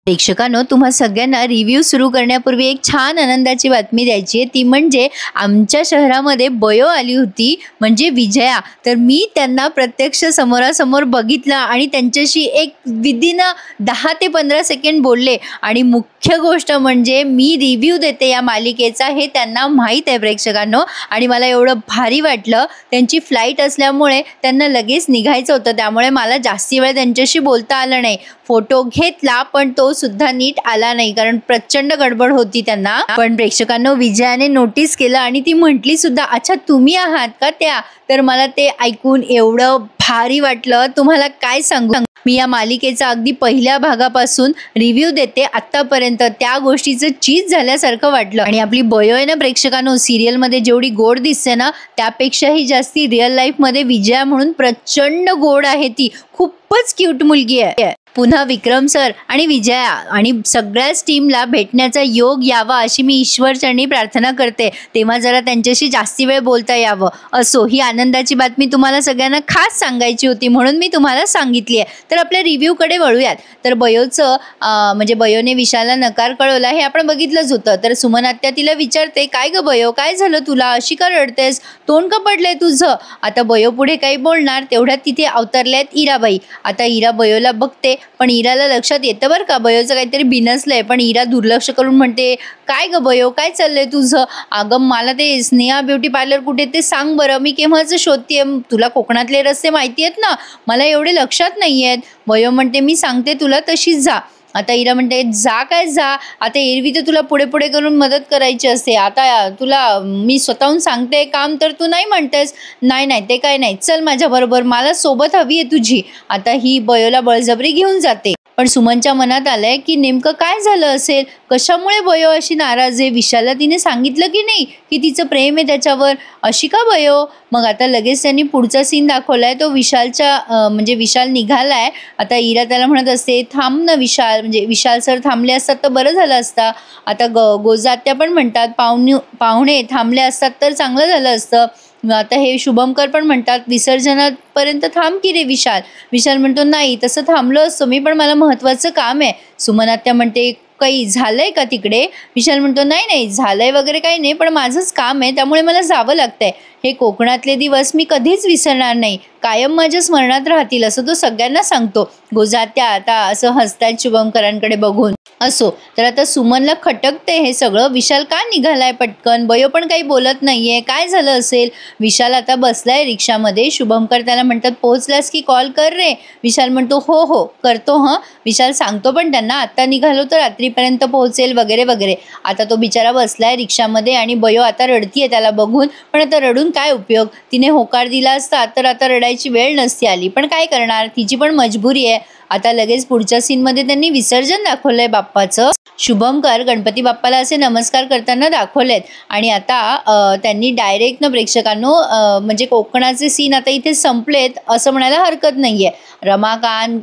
प्रेक्षकांनो, तुम्हा सगळ्यांना रिव्ह्यू सुरू करण्यापूर्वी एक छान आनंदाची बातमी द्यायची आहे। ती म्हणजे आमच्या शहरामध्ये बयो आली होती, म्हणजे विजया। तर मी त्यांना प्रत्यक्ष समोरासमोर बघितलं आणि त्यांच्याशी एक विदिन 10 ते 15 सेकंड बोलले। आणि मुख्य गोष्ट म्हणजे मी रिव्ह्यू देते या मालिकेचा हे त्यांना माहीत आहे प्रेक्षकांनो। आणि मला एवढं भारी वाटलं, त्यांची फ्लाईट असल्यामुळे त्यांना लगेच निघायचं होतं, त्यामुळे मला जास्ती वेळ त्यांच्याशी बोलता आलं नाही। फोटो घेतला पण तो सुद्धा नीट आला नाही, कारण प्रचंड गडबड होती त्यांना। पण प्रेक्षकांनो, विजयाने नोटीस केलं आणि ती म्हटली सुद्धा, अच्छा तुम्ही आहात का त्या? तर मला ते ऐकून एवढं भारी वाटलं, तुम्हाला काय सांगू। मी या मालिकेचा अगदी पहिल्या भागापासून रिव्ह्यू देते, आतापर्यंत त्या गोष्टीचं चीज झाल्यासारखं वाटलं। आणि आपली बयो आहे ना प्रेक्षकांनो, सिरियल मध्ये जेवढी गोड दिसते ना, त्यापेक्षाही जास्ती रिअल लाईफ मध्ये विजया म्हणून प्रचंड गोड आहे। ती खूपच क्यूट मुलगी आहे। पुन्हा विक्रम सर आणि विजया आणि सगळ्याच टीमला भेटण्याचा योग यावा अशी मी ईश्वरचरणी प्रार्थना करते, तेव्हा जरा त्यांच्याशी जास्ती वेळ बोलता यावं। असो, ही आनंदाची बातमी तुम्हाला सगळ्यांना खास सांगायची होती, म्हणून मी तुम्हाला सांगितली आहे। तर आपल्या रिव्ह्यू कडे वळूयात। तर बयोचं म्हणजे बयोने विशालला नकार कळवला हे आपण बघितलंच होतं। तर सुमन आत्या तिला विचारते, काय ग बयो, काय झालं तुला, अशी का रडतेस, तोंड का पडलंय तुझं? आता बयो पुढे काही बोलणार तेवढ्यात तिथे अवतरल्यात इराबाई। आता इरा बयोला बघते, पण इराला लक्षात येतं बरं का बयोचं काहीतरी बिनसलंय। पण इरा दुर्लक्ष करून म्हणते, काय ग बयो, काय चाललंय तुझं? अगं मला ते स्नेहा ब्युटी पार्लर कुठे ते सांग बरं, मी केव्हाच शोधतेय, तुला कोकणातले रस्ते माहिती आहेत ना, मला एवढे लक्षात नाही आहेत। बयो म्हणते, मी सांगते तुला तशीच जा। आता इरा म्हणते, जा काय जा, आता एरवी तर तुला पुढे पुढे करून मदत करायची असते, आता तुला मी स्वतःहून सांगते काम तर तू नाही म्हणतेस। नाही नाही ते काय नाही, चल माझ्या बरोबर, मला सोबत हवी आहे तुझी। आता ही बयोला बळजबरी घेऊन जाते। पण सुमनच्या मनात आलंय की नेमकं काय झालं असेल, कशामुळे बयो अशी नाराज आहे, विशालला तिने सांगितलं की नाही की तिचं प्रेम आहे त्याच्यावर, अशी का बयो? मग आता लगेच त्यांनी पुढचा सीन दाखवलाय, तो विशालच्या म्हणजे विशाल निघालाय। आता इरा त्याला म्हणत असते, थांब ना विशाल, म्हणजे विशाल सर थांबले असतात तर बरं झालं असता। आता गोजात्या पण म्हणतात, पाहुणे थांबले असतात तर चांगलं झालं असतं। आता हे शुभमकर पण म्हणतात, विसर्जनापर्यंत थांब की रे विशाल। विशाल म्हणतो, नाही तसं थांबलो असतो मी, पण मला महत्वाचं काम आहे। सुमन आत्या म्हणते, काही झालंय का तिकडे? विशाल म्हणतो, नाही नाही झालंय वगैरे काही नाही, पण माझंच काम आहे त्यामुळे मला जावं लागतंय। हे कोकणातले दिवस मी कधीच विसरणार नाही, कायम माझ्या स्मरणात राहतील असं तो सगळ्यांना सांगतो। गोजात्या आता असं हसतात शुभमकरांकडे बघून। असो, तर आता सुमनला खटकते हे सगळं, विशाल का निघालाय पटकन, बयो पण काही बोलत नाहीये, काय झालं असेल? विशाल आता बसलाय रिक्षामध्ये, शुभमकर त्याला म्हणतात, पोहोचलास की कॉल कर रे। विशाल म्हणतो, हो हो करतो हं। विशाल सांगतो पण त्यांना, आता निघालो तर रात्रीपर्यंत पोहोचेल वगैरे वगैरे। आता तो बिचारा बसलाय रिक्षामध्ये आणि बयो आता रडतीये त्याला बघून, पण आता रडून काय उपयोग, तिने होकार दिला असता तर आता रडायची वेळ नसती आली, पण काय करणार, तिची पण मजबुरी आहे। आता लगेच पुढच्या सीन मध्ये त्यांनी विसर्जन दाखवलंय बाप्पाचं। शुभमकर गणपती बाप्पाला असे नमस्कार करताना दाखवलेत। आणि आता त्यांनी डायरेक्ट न प्रेक्षकांनो म्हणजे कोकणाचे सीन आता इथे संपलेत असं म्हणायला हरकत नाहीये। रमाकांत,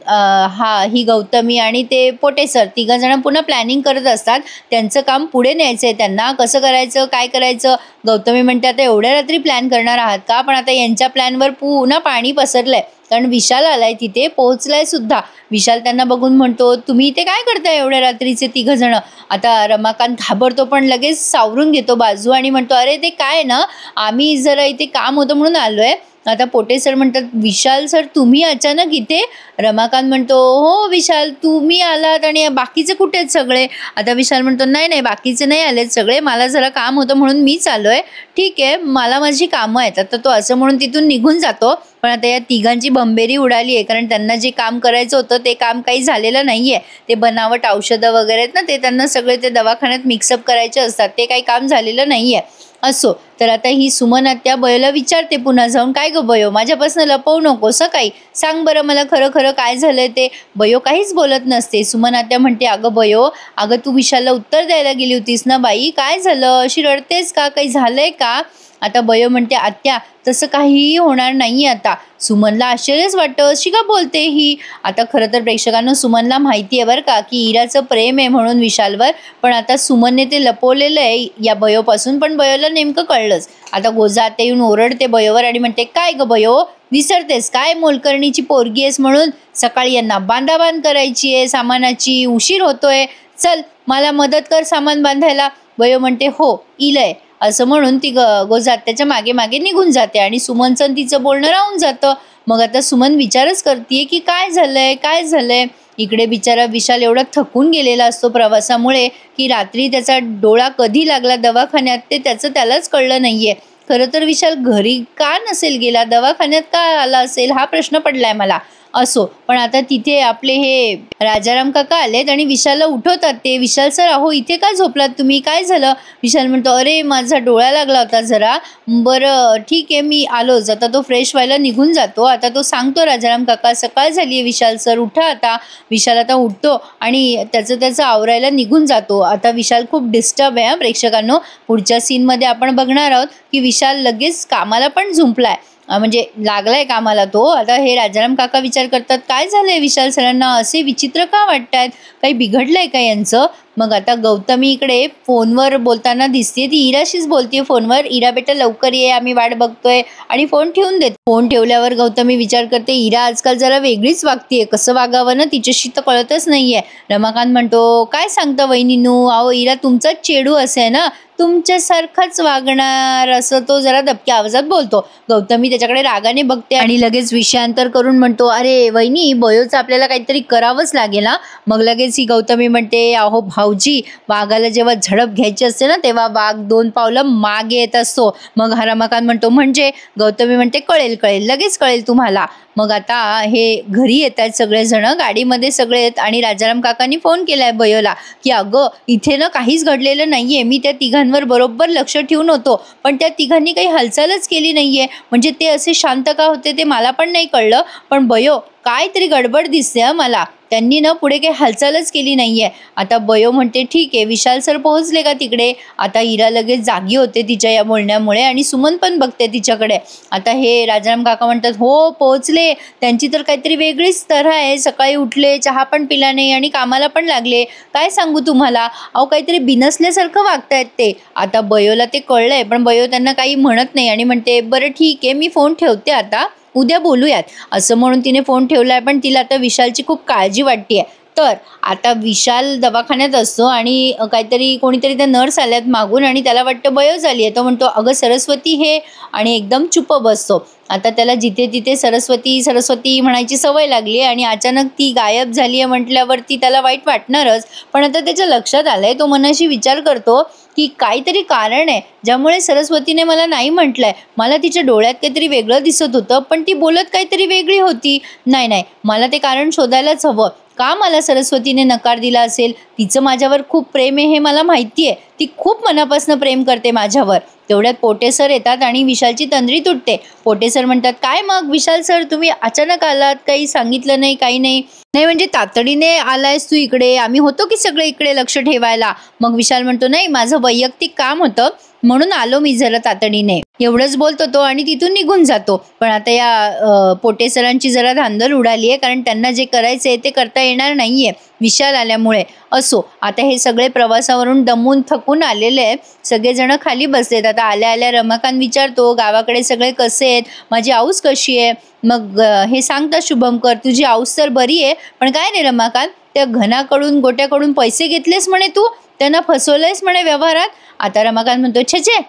ही गौतमी आणि ते पोटेसर तिघ जण पुन्हा प्लॅनिंग करत असतात, त्यांचं काम पुढे न्यायचंय त्यांना, कसं करायचं काय करायचं। गौतमी म्हणते, आता एवढ्या रात्री प्लॅन करणार आहात का? पण आता यांच्या प्लॅनवर पुन्हा पाणी पसरलंय, कारण विशाल आलाय, तिथे पोहोचलाय सुद्धा। विशाल त्यांना बघून म्हणतो, तुम्ही इथे काय करताय एवढ्या रात्रीचे तिघ जण? आता रमाकांत घाबरतो पण लगेच सावरून घेतो बाजू आणि म्हणतो, अरे ते काय ना, आम्ही जरा इथे काम होतं म्हणून आलोय। आता पोटे सर म्हणतात, विशाल सर तुम्ही अचानक इथे? रमाकांत म्हणतो, हो विशाल तुम्ही आलात आणि बाकीचे कुठे आहेत सगळे? आता विशाल म्हणतो, नाही नाही बाकीचे नाही आलेत सगळे, मला जरा काम होतं म्हणून मीच आलोय, ठीक आहे मला माझी कामं आहेत। आता तो असं म्हणून तिथून निघून जातो। पण आता या तिघांची बंबेरी उडाली आहे, कारण त्यांना जे काम करायचं होतं ते काम काही झालेलं नाहीये। ते बनावट औषधं वगैरे आहेत ना, ते त्यांना सगळे ते दवाखान्यात मिक्सअप करायचे असतात, ते काही काम झालेलं नाहीये। असो, तर आता ही सुमन आत्या बयोला विचारते पुन्हा जाऊन, काय ग बयो, माझ्यापासून लपवू नकोस काही, सांग बरं मला खरं खरं काय झालंय ते। बयो काहीच बोलत नसते। सुमन आत्या म्हणते, अगं बयो, अगं तू विशालला उत्तर द्यायला गेली होतीस ना बाई, काय झालं, अशी रडतेस का, काही झालंय का? आता बयो म्हणते, आत्या तसं काहीही होणार नाही आता। सुमनला आश्चर्यच वाटतं, अशी का बोलते ही? आता खरं तर प्रेक्षकांना सुमनला माहिती आहे बरं का की इराचं प्रेम आहे म्हणून विशालवर, पण आता सुमनने ते लपवलेलं आहे या बयोपासून, पण बयोला नेमकं कळलं कळलंच. आता गोजा आत्या येऊन ओरडते बयोवर आणि म्हणते, काय ग बयो, विसरतेस काय मोलकरणीची पोरगी आहेस म्हणून? सकाळी यांना बांधाबांध करायची आहे सामानाची, उशीर होतोय, चल मला मदत कर सामान बांधायला. बयो म्हणते, हो इलय. असं म्हणून ती गोजा आत्याच्या मागे मागे निघून जाते आणि सुमनचं तिचं बोलणं राहून जातं. मग आता सुमन विचारच करते की काय झालंय. इकडे बिचारा विशाल एवढा थकून गेलेला असतो प्रवासामुळे की रात्री त्याचा डोळा कधी लागला दवाखान्यात ते त्यालाच कळलं नाहीये. खरं तर विशाल घरी का नसेल गेला, दवाखान्यात का आला असेल हा प्रश्न पडलाय मला. असो, पण आता तिथे आपले हे राजाराम काका आलेत आणि विशालला उठवतात ते. विशाल सर, अहो इथे का झोपलात तुम्ही, काय झालं? विशाल म्हणतो, अरे माझा डोळा लागला होता जरा. बरं ठीक आहे मी आलोच. आता तो फ्रेश व्हायला निघून जातो. आता तो सांगतो राजाराम काका, सकाळ झाली आहे विशाल सर, उठा आता. विशाल आता उठतो आणि त्याचं आवरायला निघून जातो. आता विशाल खूप डिस्टर्ब आहे. प्रेक्षकांनो, पुढच्या सीनमध्ये आपण बघणार आहोत की विशाल लगेच कामाला पण झुंपलाय, म्हणजे लागलाय कामाला तो. आता हे राजाराम काका विचार करतात, काय झालंय विशाल सरांना, असे विचित्र का वाटतायत, काही बिघडलंय का यांचं? मग आता गौतमी इकडे फोनवर बोलताना दिसते. ती इराशीच बोलते फोनवर, इरा बेटा लवकर ये, आम्ही वाट बघतोय, आणि फोन ठेवून देते. फोन ठेवल्यावर गौतमी विचार करते, इरा आजकाल जरा वेगळीच वागतेय, कसं वागावं ना तिच्याशी तर कळतच नाहीये. रमाकांत म्हणतो, काय सांगता वहिनीनू, अहो इरा तुमचाच चेडू असे ना, तुमच्यासारखाच वागणार, असं तो जरा दबक्या आवाजात बोलतो. गौतमी त्याच्याकडे रागाने बघते आणि लगेच विषयांतर करून म्हणतो, अरे वहिनी बयोचं आपल्याला काहीतरी करावंच लागेल ना. मग लगेच ही गौतमी म्हणते, अहो भाऊजी, वाघाला जेव्हा झडप घ्यायची असते ना तेव्हा वाघ 2 पावलं मागे येत असतो. मग हा रमाकांत म्हणतो, म्हणजे? गौतमी म्हणते, कळेल लगेच कळेल तुम्हाला. मग आता हे घरी येत आहेत सगळेजण, गाडीमध्ये सगळे आहेत आणि राजाराम काकांनी फोन केलाय बयोला की अगं इथे ना काहीच घडलेलं नाहीये, मी त्या तिघांवर बरोबर लक्ष ठेवून होतो पण त्या तिघांनी काही हालचालच केली नाहीये. म्हणजे ते असे शांत का होते ते मला पण नाही कळलं, पण बयो काहीतरी गडबड दिसते मला, त्यांनी ना पुढे काही हालचालच केली नाहीये. आता बयो म्हणते, ठीक आहे विशाल सर पोहोचले का तिकडे? आता इरा लगेच जागी होते तिच्या या बोलण्यामुळे आणि सुमन पण बघते तिच्याकडे. आता हे राजाराम काका म्हणतात, हो पोहोचले, त्यांची तर काहीतरी वेगळीच तऱ्हा आहे, सकाळी उठले, चहा पण पिला नाही आणि कामाला पण लागले. काय सांगू तुम्हाला, अहो काहीतरी बिनसल्यासारखं वागतायत ते. आता बयोला ते कळलंय पण बयो त्यांना काही म्हणत नाही आणि म्हणते, बरं ठीक आहे मी फोन ठेवते आता, उद्या बोलूयात. असं म्हणून तिने फोन ठेवलाय, पण तिला आता विशालची खूप काळजी वाटतेय. तर आता विशाल दवाखान्यात असतो आणि काहीतरी कोणीतरी त्या नर्स आल्यात मागून आणि त्याला वाटतं बयो झाली आहे. तो म्हणतो, अगं सरस्वती हे, आणि एकदम चुप बसतो. आता त्याला जिथे तिथे सरस्वती म्हणायची सवय लागली आणि अचानक ती गायब झाली आहे म्हटल्यावरती त्याला वाईट वाटणारच. पण आता त्याच्या लक्षात आलंय, तो मनाशी विचार करतो की काहीतरी कारण आहे ज्यामुळे सरस्वतीने मला नाही म्हटलंय. मला तिच्या डोळ्यात काहीतरी वेगळं दिसत होतं पण ती बोलत काहीतरी वेगळी होती. नाही, मला ते कारण शोधायलाच हवं. का मला सरस्वतीने नकार दिला असेल? तिचं माझ्यावर खूप प्रेम आहे हे मला माहिती आहे, ती खूप मनापासून प्रेम करते माझ्यावर. तेवढ्यात पोटे सर येतात आणि विशालची तंद्री तुटते. पोटे सर म्हणतात, काय मग विशाल सर, तुम्ही अचानक आलात, काही सांगितलं नाही, काही नाही? नाही म्हणजे तातडीने आलायस तू इकडे? आम्ही होतो की सगळे इकडे लक्ष ठेवायला. मग विशाल म्हणतो, नाही माझं वैयक्तिक काम होतं म्हणून आलो मी जरा तातडीने. एवढंच बोलतो तो आणि तिथून निघून जातो. पण आता या पोटे सरांची जरा धांदल उडाली आहे, कारण त्यांना जे करायचंय ते करता येणार नाहीये विशाल आल्यामुळे. असो, आता हे सगळे प्रवासावरून दमून थकून आलेले आहेत, सगळेजण खाली बसलेत. आता आल्या रमाकांत विचारतो, गावाकडे सगळे कसे आहेत, माझी आऊस कशी आहे? मग हे सांगतात शुभमकर, तुझी आऊस तर बरी आहे, पण काय रे रमाकांत, त्या घनाकडून गोट्याकडून पैसे घेतलेस म्हणे तू, त्यांना फसवलंयस म्हणे व्यवहारात. आता रमाकांत म्हणतो, छे,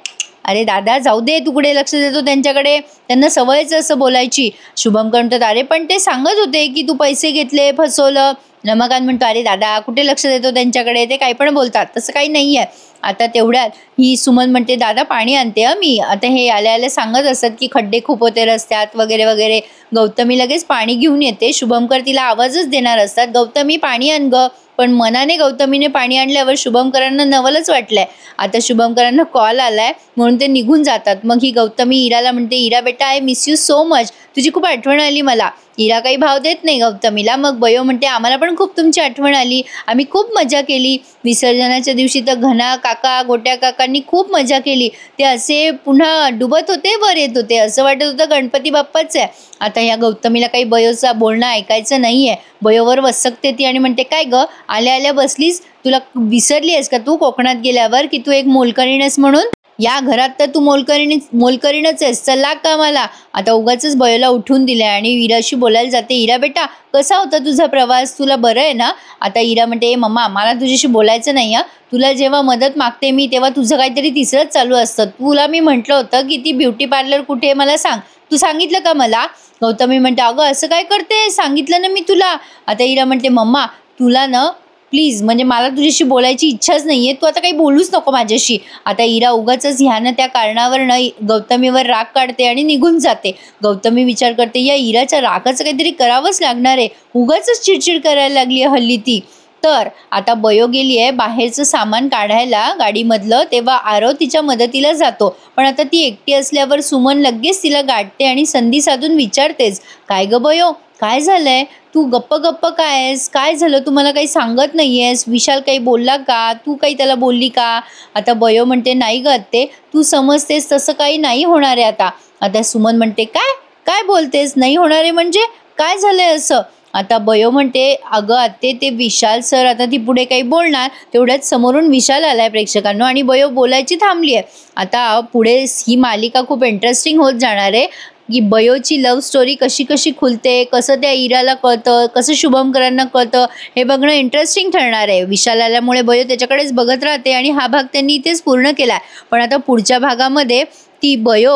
अरे दादा जाऊ दे, तू कुठे लक्ष देतो त्यांच्याकडे, त्यांना सवयच असं बोलायची. शुभमकर म्हणतात, अरे पण ते सांगत होते की तू पैसे घेतले, फसवलं. रमाकांत म्हणतो, अरे दादा कुठे लक्ष देतो त्यांच्याकडे, ते काही पण बोलतात, तसं काही नाही आहे. आता तेवढ्यात ही सुमन म्हणते, दादा पाणी आणते मी. आता हे आल्या सांगत असतात की खड्डे खूप होते रस्त्यात वगैरे वगैरे. गौतमी लगेच पाणी घेऊन येते. शुभमकर तिला आवाजच देणार असतात, गौतमी पाणी आण ग. पण मनाने गौतमीने पाणी आणल्यावर शुभमकरांना नवलच वाटलंय. आता शुभमकरांना कॉल आलाय म्हणून ते निघून जातात. मग ही गौतमी इराला म्हणते, इरा बेटा I miss you so much, तुझी खूप आठवण आली मला. इरा काही भाव देत नाही गौतमीला. मग बयो म्हणते, आम्हाला पण खूप तुमची आठवण आली, आम्ही खूप मजा केली विसर्जनाच्या दिवशी. तर घना काका, गोट्या काकांनी खूप मजा केली, ते असे पुन्हा डुबत होते, वर येत होते, असं वाटत होतं गणपती बाप्पाच आहे. आता या गौतमीला काही बयोचा बोलणं ऐकायचं नाहीये. बयोवर वसकते ती आणि म्हणते, काय ग आल्या बसलीस, तुला विसरली आहेस का तू कोकणात गेल्यावर की तू एक मोलकरीण आहेस म्हणून? या घरात तर तू मोलकरीणच आहेस, चल लाग कामाला. आता उगाचच बयोला उठून दिलंय आणि इराशी बोलायला जाते. इरा बेटा कसा होता तुझा प्रवास, तुला बरं आहे ना? आता इरा म्हणते मम्मा मला तुझ्याशी बोलायचं नाही हा. तुला जेव्हा मदत मागते मी तेव्हा तुझं काहीतरी तिसरंच चालू असतं. तुला मी म्हटलं होतं की ती ब्युटी पार्लर कुठे आहे मला सांग, तू सांगितलं का मला? गौतमी म्हणते अगं असं काय करते, सांगितलं ना मी तुला. आता इरा म्हणते मम्मा तुला ना प्लीज म्हणजे मला तुझ्याशी बोलायची इच्छाच नाही आहे, तू आता काही बोलूच नको माझ्याशी. आता इरा उगाचच ह्यानं त्या कारणावरनं गौतमीवर राग काढते आणि निघून जाते. गौतमी विचार करते या इराच्या रागाचं काहीतरी करावंच लागणार आहे, उगाचच चिडचिड करायला लागली आहे हल्ली ती. तर आता बयो गेली आहे बाहेरचं सामान काढायला गाडीमधलं, तेव्हा आरव तिच्या मदतीला जातो. पण आता ती एकटी असल्यावर सुमन लगेच तिला गाठते आणि संधी साधून विचारतेच, काय ग बयो काय झालंय, तू गप्प गप्प काय आहेस, काय झालं, तू मला काही सांगत नाही आहेस, विशाल काही बोलला का, तू काही त्याला बोलली का? आता बयो म्हणते नाही ग आत्ते, तू समजतेस तसं काही नाही होणार आहे आता. आता सुमन म्हणते काय काय बोलतेस, नाही होणार आहे म्हणजे काय झालंय असं? आता बयो म्हणते अगं आत्ते ते विशाल सर, आता ती पुढे काही बोलणार तेवढ्याच समोरून विशाल आलाय प्रेक्षकांनो आणि बयो बोलायची थांबली आहे. आता पुढे ही मालिका खूप इंटरेस्टिंग होत जाणार आहे की बयोची लव्ह स्टोरी कशी कशी खुलते, कसं त्या इराला कळतं, कसं शुभमकरांना कळतं, हे बघणं इंटरेस्टिंग ठरणार आहे. विशाल आल्यामुळे बयो त्याच्याकडेच बघत राहते आणि हा भाग त्यांनी इथेच पूर्ण केला आहे. पण आता पुढच्या भागामध्ये ती बयो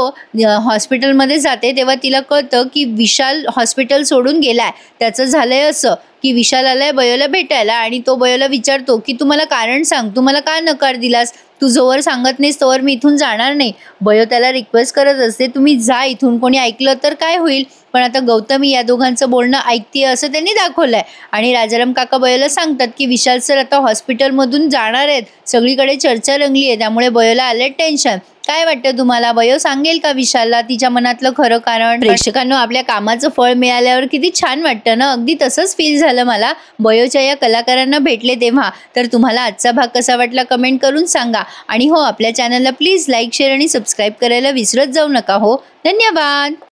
हॉस्पिटलमध्ये जाते तेव्हा तिला कळतं की विशाल हॉस्पिटल सोडून गेलाय. त्याचं झालंय असं की विशाल आलाय बयोला भेटायला आणि तो बयोला विचारतो की तू मला कारण सांग, तू मला का नकार दिलास, तू जोवर सांगत नाहीस तोवर मी इथून जाणार नाही. बयो त्याला रिक्वेस्ट करत असते तुम्ही जा इथून, कोणी ऐकलं तर काय होईल. पण आता गौतमी या दोघांचं बोलणं ऐकते असं त्यांनी दाखवलंय आणि राजाराम काका बयोला सांगतात की विशाल सर आता हॉस्पिटलमधून जाणार आहेत. सगळीकडे चर्चा रंगली आहे त्यामुळे बयोला आले टेन्शन. काय वाटतं तुम्हाला, बयो सांगेल का विशालला तिच्या मनातलं खरं कारण? प्रेक्षकांनो आपल्या कामाचं फळ मिळाल्यावर किती छान वाटतं ना, अगदी तसंच फील झालं मला बयोच्या या कलाकारांना भेटले तेव्हा. तर तुम्हाला आजचा भाग कसा वाटला कमेंट करून सांगा आणि हो आपल्या चॅनलला प्लीज लाईक शेअर आणि सबस्क्राईब करायला विसरत जाऊ नका हो. धन्यवाद.